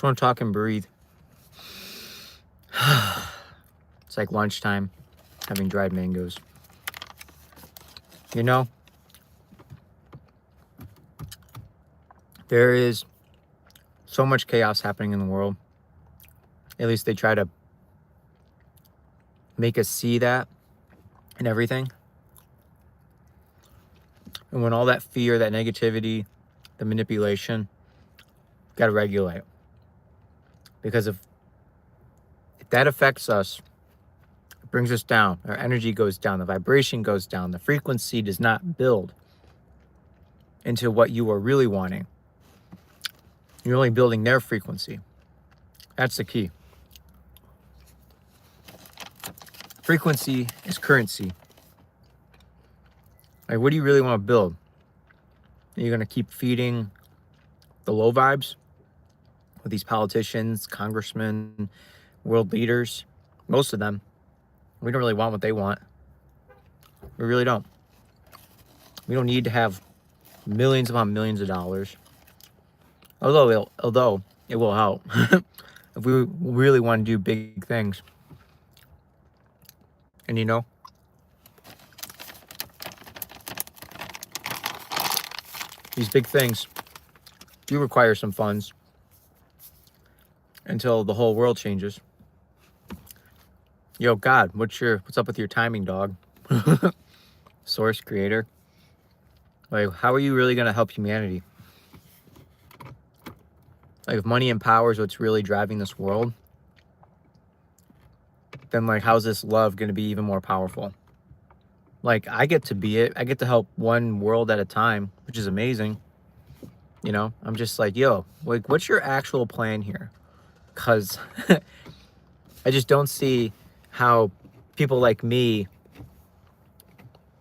Just want to talk and breathe. It's like lunchtime, having dried mangoes. You know, there is so much chaos happening in the world. At least they try to make us see that in everything. And when all that fear, that negativity, the manipulation, got to regulate. Because if that affects us, it brings us down. Our energy goes down. The vibration goes down. The frequency does not build into what you are really wanting. You're only building their frequency. That's the key. Frequency is currency. Like, what do you really want to build? Are you going to keep feeding the low vibes with these politicians, congressmen, world leaders? Most of them. We don't really want what they want. We really don't. We don't need to have millions upon millions of dollars. Although it will help if we really want to do big things. And you know, these big things do require some funds until the whole world changes. Yo, God, what's up with your timing, dog? Source, creator. Like, how are you really going to help humanity? Like, if money and power is what's really driving this world, then, like, how's this love going to be even more powerful? Like, I get to be it. I get to help one world at a time, which is amazing. You know, I'm just like, yo, like, what's your actual plan here? Because I just don't see how people like me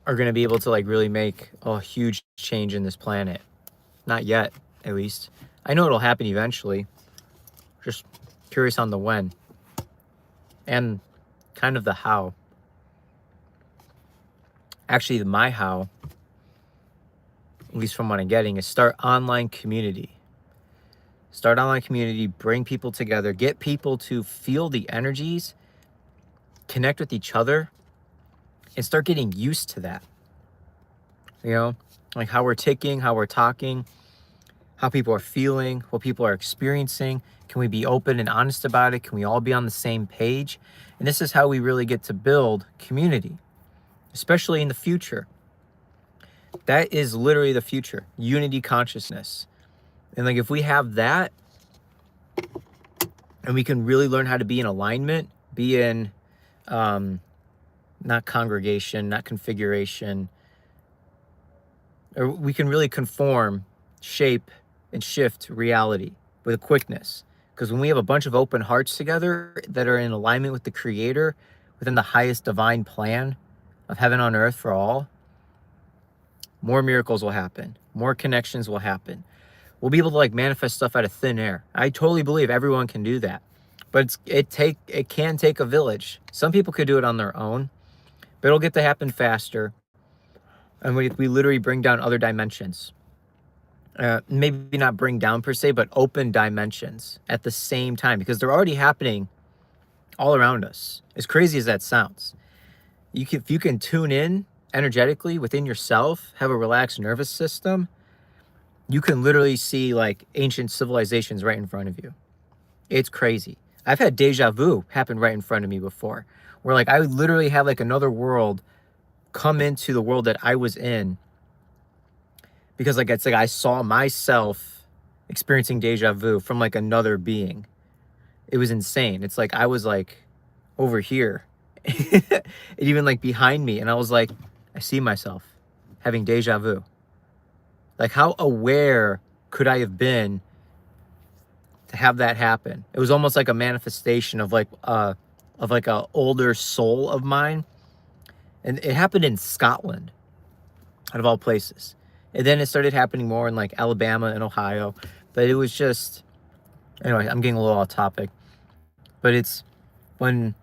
are going to be able to, like, really make a huge change in this planet. Not yet, at least. I know it'll happen eventually. Just curious on the when. And kind of the how. Actually, my how, at least from what I'm getting, is start online community. Start online community, bring people together, get people to feel the energies, connect with each other, and start getting used to that. You know, like how we're ticking, how we're talking, how people are feeling, what people are experiencing. Can we be open and honest about it? Can we all be on the same page? And this is how we really get to build community, especially in the future. That is literally the future, unity consciousness. And like, if we have that, and we can really learn how to be in alignment, be in, not congregation, not configuration, or we can really conform, shape, and shift reality with a quickness. Because when we have a bunch of open hearts together that are in alignment with the Creator, within the highest divine plan of heaven on earth for all, more miracles will happen. More connections will happen. We'll be able to, like, manifest stuff out of thin air. I totally believe everyone can do that. But it can take a village. Some people could do it on their own, but it'll get to happen faster. And we literally bring down other dimensions. Maybe not bring down per se, but open dimensions at the same time, because they're already happening all around us. As crazy as that sounds. If you can tune in energetically within yourself, have a relaxed nervous system, you can literally see, like, ancient civilizations right in front of you. It's crazy. I've had deja vu happen right in front of me before, where, like, I would literally have, like, another world come into the world that I was in, because, like, it's like I saw myself experiencing deja vu from, like, another being. It was insane. It's like I was, like, over here and even, like, behind me, and I was like, I see myself having deja vu. Like, how aware could I have been to have that happen? It was almost like a manifestation of, like, a older soul of mine. And it happened in Scotland, out of all places. And then it started happening more in, like, Alabama and Ohio. But it was just, anyway, I'm getting a little off topic. But it's when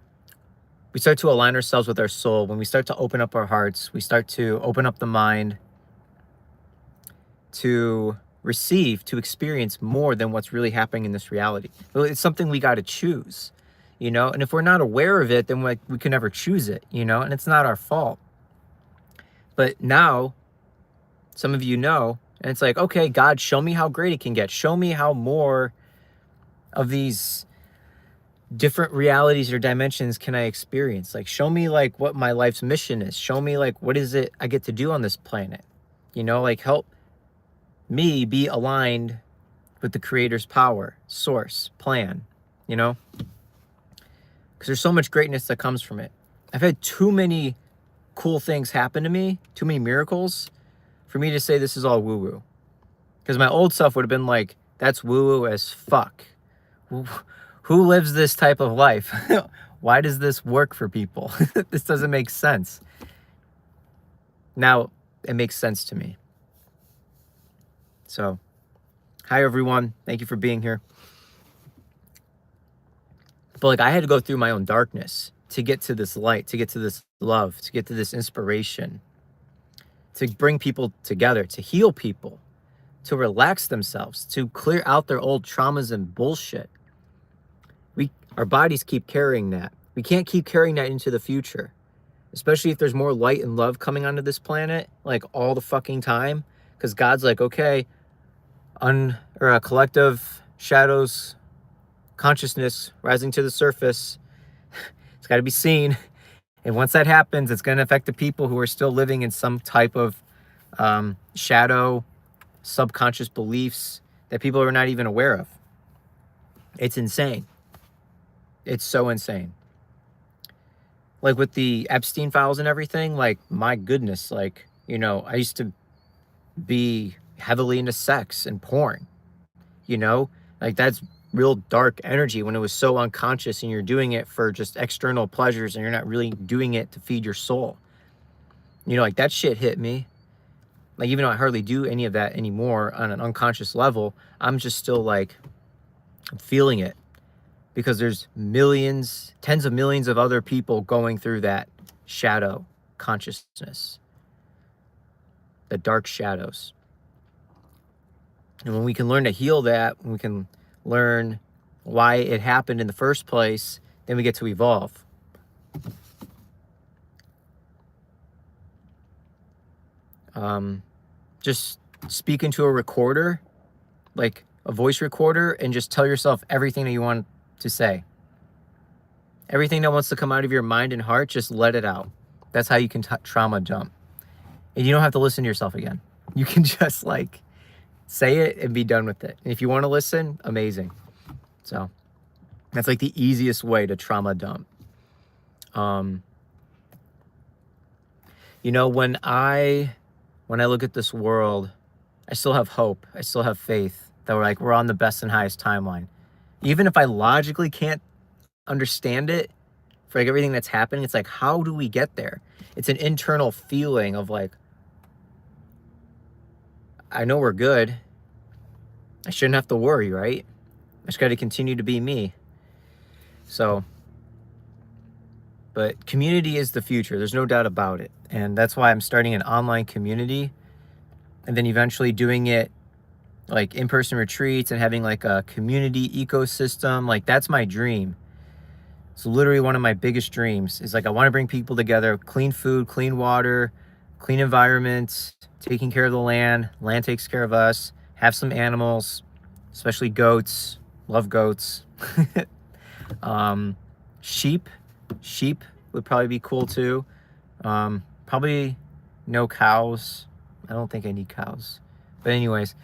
we start to align ourselves with our soul, when we start to open up our hearts, we start to open up the mind to receive, to experience more than what's really happening in this reality. It's something we got to choose, you know? And if we're not aware of it, then we can never choose it, you know? And it's not our fault. But now, some of you know, and it's like, okay, God, show me how great it can get. Show me how more of these different realities or dimensions can I experience? Like, show me like what my life's mission is. Show me like what is it I get to do on this planet? You know, like help me be aligned with the creator's power, source, plan, you know? Because there's so much greatness that comes from it. I've had too many cool things happen to me, too many miracles, for me to say this is all woo-woo. Because my old self would have been like, that's woo-woo as fuck. Who lives this type of life? Why does this work for people? This doesn't make sense. Now, it makes sense to me. So, hi everyone. Thank you for being here. But like, I had to go through my own darkness to get to this light, to get to this love, to get to this inspiration, to bring people together, to heal people, to relax themselves, to clear out their old traumas and bullshit. Our bodies keep carrying that. We can't keep carrying that into the future, especially if there's more light and love coming onto this planet, like all the fucking time. Because God's like, okay, collective shadows, consciousness rising to the surface. It's got to be seen. And once that happens, it's going to affect the people who are still living in some type of shadow, subconscious beliefs that people are not even aware of. It's insane. It's so insane. Like with the Epstein files and everything, like, my goodness, like, you know, I used to be heavily into sex and porn, you know, like that's real dark energy when it was so unconscious and you're doing it for just external pleasures and you're not really doing it to feed your soul. You know, like that shit hit me. Like, even though I hardly do any of that anymore on an unconscious level, I'm just still like, I'm feeling it. Because there's millions, tens of millions of other people going through that shadow consciousness, the dark shadows. And when we can learn to heal that, when we can learn why it happened in the first place, then we get to evolve. Just speak into a recorder, like a voice recorder, and just tell yourself everything that you want to say. Everything that wants to come out of your mind and heart, just let it out. That's how you can trauma dump. And you don't have to listen to yourself again. You can just like say it and be done with it. And if you want to listen, amazing. So that's like the easiest way to trauma dump. You know, when I look at this world, I still have hope. I still have faith that we're on the best and highest timeline. Even if I logically can't understand it for like everything that's happening, it's like, how do we get there? It's an internal feeling of like, I know we're good. I shouldn't have to worry, right? I just got to continue to be me. So, but community is the future. There's no doubt about it. And that's why I'm starting an online community and then eventually doing it like in-person retreats and having like a community ecosystem. Like, that's my dream. It's literally one of my biggest dreams is like, I want to bring people together, clean food, clean water, clean environments, taking care of the land. Land takes care of us. Have some animals, especially goats. Love goats. Sheep would probably be cool too. Probably no cows. I don't think I need cows. But anyways,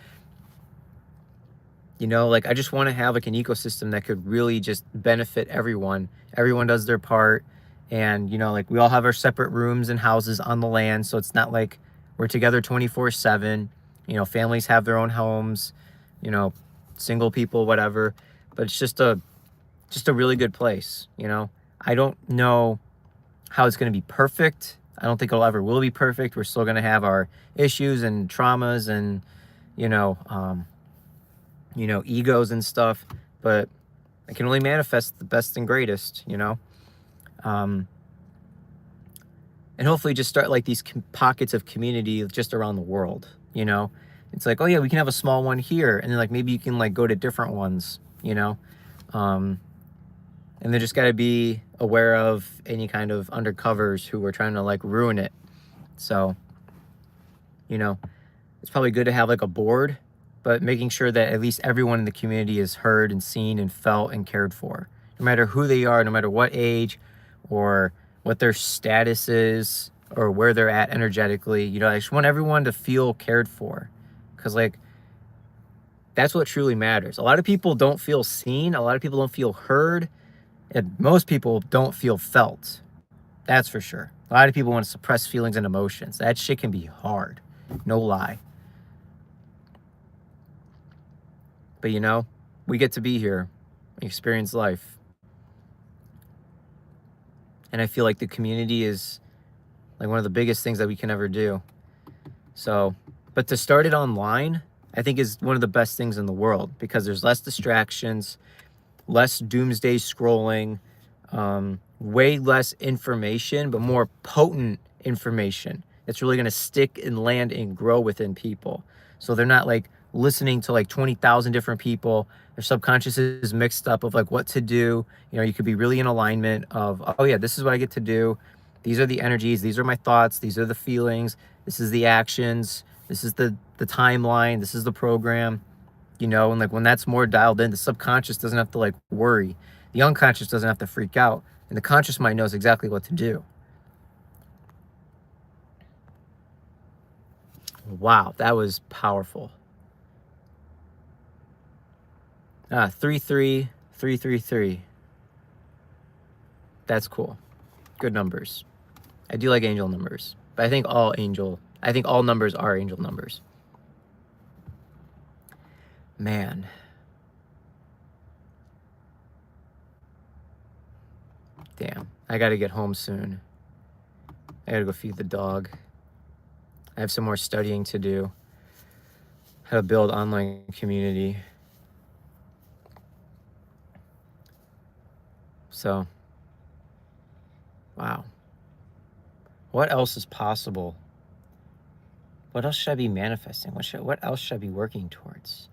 you know, like, I just want to have like an ecosystem that could really just benefit everyone. Everyone does their part. And, you know, like, we all have our separate rooms and houses on the land. So it's not like we're together 24/7. You know, families have their own homes, you know, single people, whatever. But it's just a really good place, you know. I don't know how it's going to be perfect. I don't think it ever will be perfect. We're still going to have our issues and traumas and, you know, egos and stuff, but I can only manifest the best and greatest, you know? And hopefully just start like these pockets of community just around the world, you know? It's like, oh yeah, we can have a small one here, and then like maybe you can like go to different ones, you know. And they just got to be aware of any kind of undercovers who are trying to like ruin it. So, you know, it's probably good to have like a board, but making sure that at least everyone in the community is heard and seen and felt and cared for, no matter who they are, no matter what age or what their status is or where they're at energetically. You know, I just want everyone to feel cared for, because like that's what truly matters. A lot of people don't feel seen. A lot of people don't feel heard. And most people don't feel felt. That's for sure. A lot of people want to suppress feelings and emotions. That shit can be hard. No lie. But you know, we get to be here, experience life. And I feel like the community is like one of the biggest things that we can ever do. So, but to start it online, I think is one of the best things in the world, because there's less distractions, less doomsday scrolling, way less information, but more potent information that's really going to stick and land and grow within people. So they're not like listening to like 20,000 different people. Their subconscious is mixed up of like what to do. You know, you could be really in alignment of, oh yeah, this is what I get to do. These are the energies. These are my thoughts. These are the feelings. This is the actions. This is the timeline. This is the program. You know, and like when that's more dialed in, the subconscious doesn't have to like worry. The unconscious doesn't have to freak out. And the conscious mind knows exactly what to do. Wow, that was powerful. 33333. That's cool. Good numbers. I do like angel numbers, but I think all numbers are angel numbers. Man. Damn, I gotta get home soon. I gotta go feed the dog. I have some more studying to do. How to build online community. So, wow. What else is possible? What else should I be manifesting? What else should I be working towards?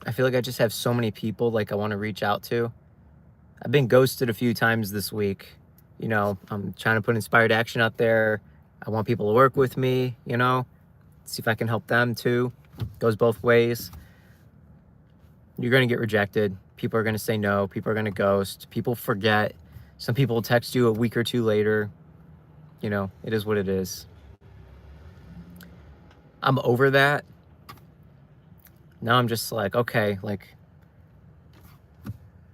I feel like I just have so many people like I want to reach out to. I've been ghosted a few times this week. You know, I'm trying to put inspired action out there. I want people to work with me, you know, see if I can help them too. Goes both ways. You're going to get rejected. People are going to say no. People are going to ghost. People forget. Some people will text you a week or two later. You know, it is what it is. I'm over that. Now I'm just like, okay, like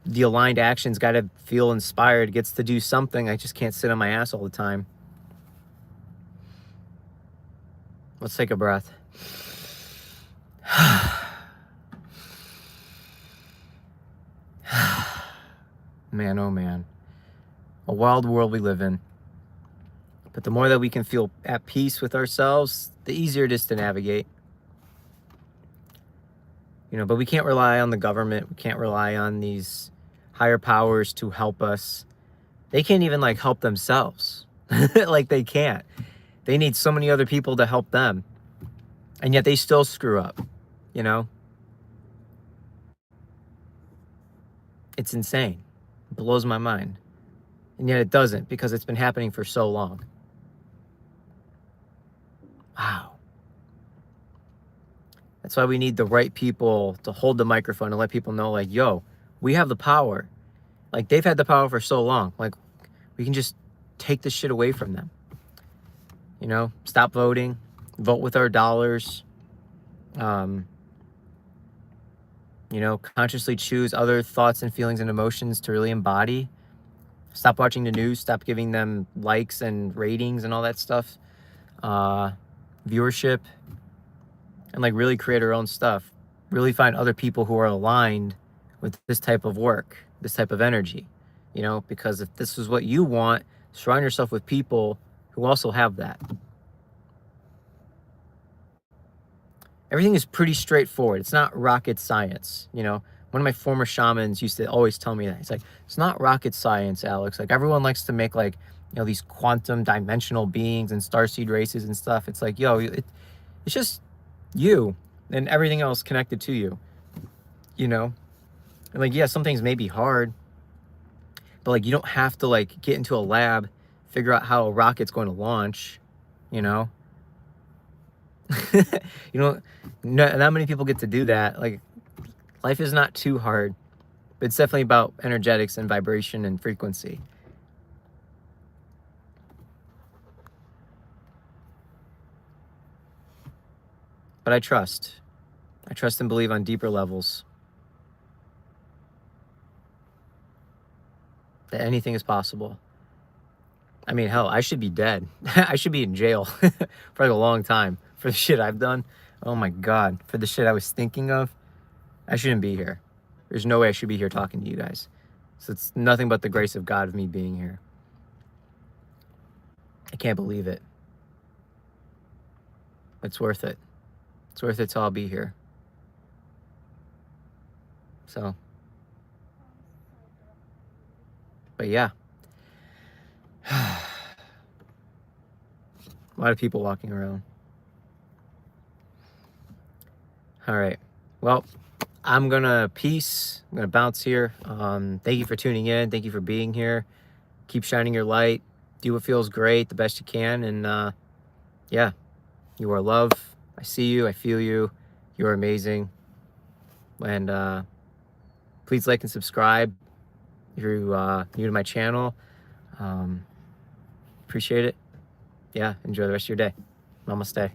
the aligned action's got to feel inspired, gets to do something. I just can't sit on my ass all the time. Let's take a breath. Man, oh man. A wild world we live in. But the more that we can feel at peace with ourselves, the easier it is to navigate. You know, but we can't rely on the government. We can't rely on these higher powers to help us. They can't even like help themselves. Like they can't. They need so many other people to help them. And yet they still screw up, you know? It's insane. It blows my mind. And yet it doesn't, because it's been happening for so long. Wow. That's why we need the right people to hold the microphone and let people know, like, yo, we have the power. Like, they've had the power for so long. Like, we can just take this shit away from them. You know, stop voting, vote with our dollars. You know, consciously choose other thoughts and feelings and emotions to really embody. Stop watching the news. Stop giving them likes and ratings and all that stuff. Viewership. And like really create our own stuff. Really find other people who are aligned with this type of work, this type of energy. You know, because if this is what you want, surround yourself with people who also have that. Everything is pretty straightforward. It's not rocket science. You know, one of my former shamans used to always tell me that. It's like, it's not rocket science, Alex. Like everyone likes to make like you know, these quantum dimensional beings and starseed races and stuff. It's like, yo, it's just you and everything else connected to you, you know? And like, yeah, some things may be hard, but like, you don't have to like get into a lab, figure out how a rocket's going to launch, you know? You know, not many people get to do that. Like, life is not too hard, but it's definitely about energetics and vibration and frequency. But I trust and believe on deeper levels that anything is possible. I mean, hell, I should be dead. I should be in jail for like a long time for the shit I've done. Oh my God, for the shit I was thinking of, I shouldn't be here. There's no way I should be here talking to you guys. So it's nothing but the grace of God of me being here. I can't believe it. It's worth it. It's worth it to all be here. So, but yeah. A lot of people walking around. All right. Well, I'm gonna bounce here. Thank you for tuning in. Thank you for being here. Keep shining your light. Do what feels great the best you can. And yeah, you are love. I see you. I feel you. You are amazing. And please like and subscribe if you're new to my channel. Appreciate it. Yeah, enjoy the rest of your day. Namaste.